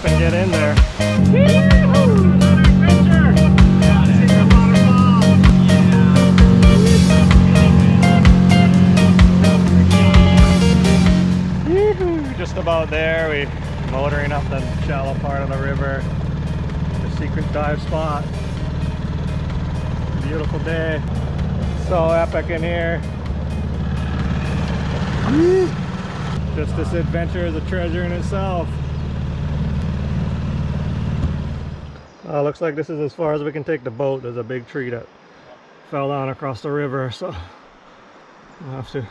up and get in there. Just about there, we motoring up the shallow part of the river. The secret dive spot. Beautiful day. So epic in here. Just this adventure is a treasure in itself. Looks like this is as far as we can take the boat. There's a big tree that fell down across the river, so we'll have to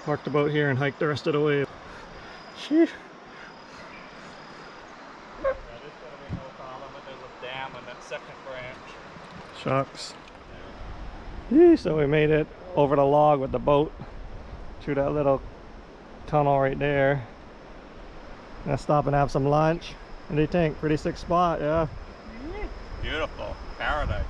park the boat here and hike the rest of the way. Sheesh. Yeah, there's gonna be no problem, but there's a dam on that second branch. Shucks. Yeah, so we made it over the log with the boat through that little tunnel right there. Gonna stop and have some lunch. What do you think? Pretty sick spot, yeah? Beautiful. Paradise.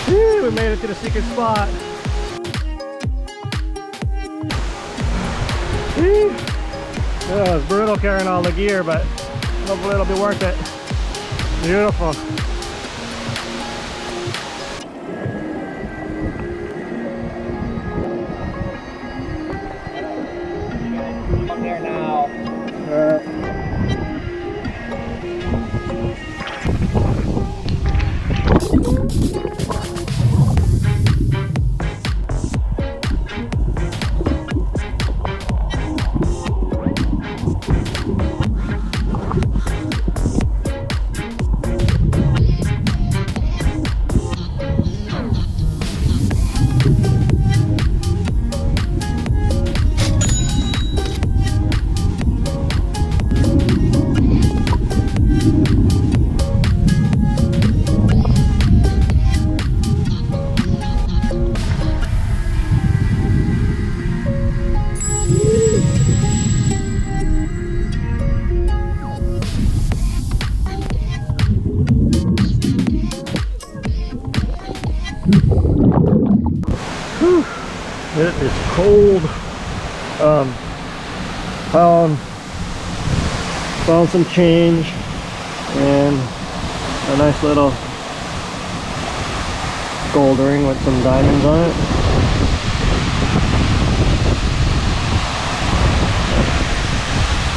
We made it to the secret spot. Yeah, it's brutal carrying all the gear, but hopefully it'll be worth it. Beautiful. I'm there now. It is cold. Found some change and a nice little gold ring with some diamonds on it.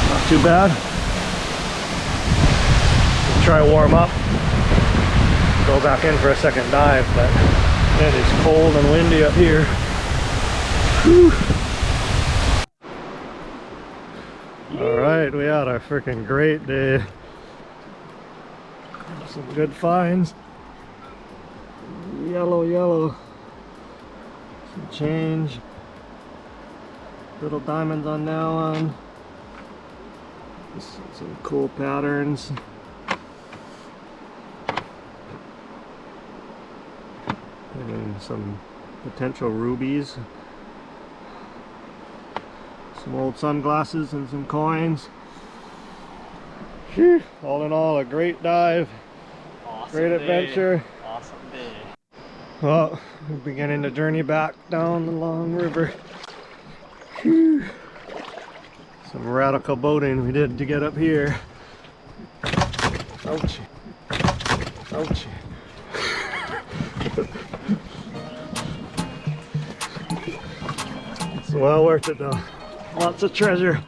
Not too bad. Let's try warm up. Go back in for a second dive, but it is cold and windy up here. Alright, we had a freaking great day. Some good finds. Yellow. Some change. Little diamonds on that one. Some cool patterns. And some potential rubies. Some old sunglasses and some coins. Whew. All in all, a great dive. Awesome Great adventure. Day. Awesome day. Well, we're beginning the journey back down the long river. Whew. Some radical boating we did to get up here. Ouch. Ouch. It's well worth it though. Lots of treasure.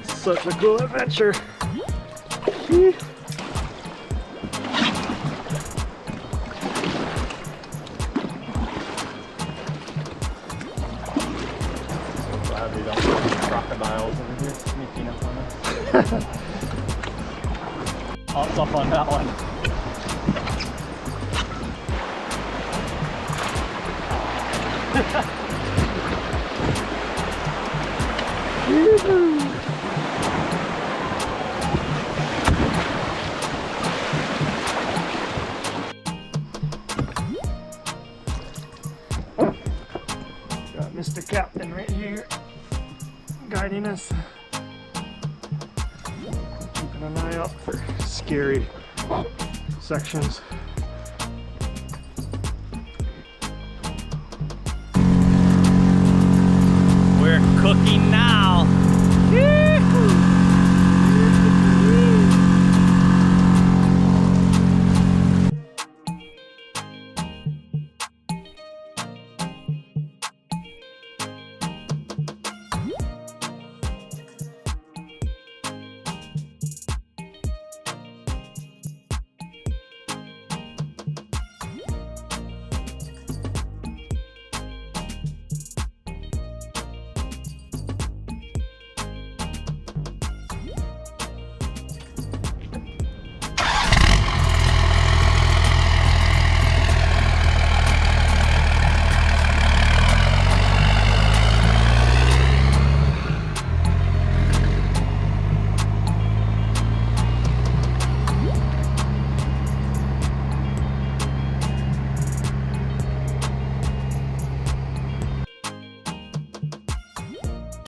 Such a cool adventure. Whew. Glad we don't have crocodiles over here sneaking up on us. Hops up on that one. Got Mr. Captain right here guiding us. Keeping an eye out for scary sections. cooking now. Woo!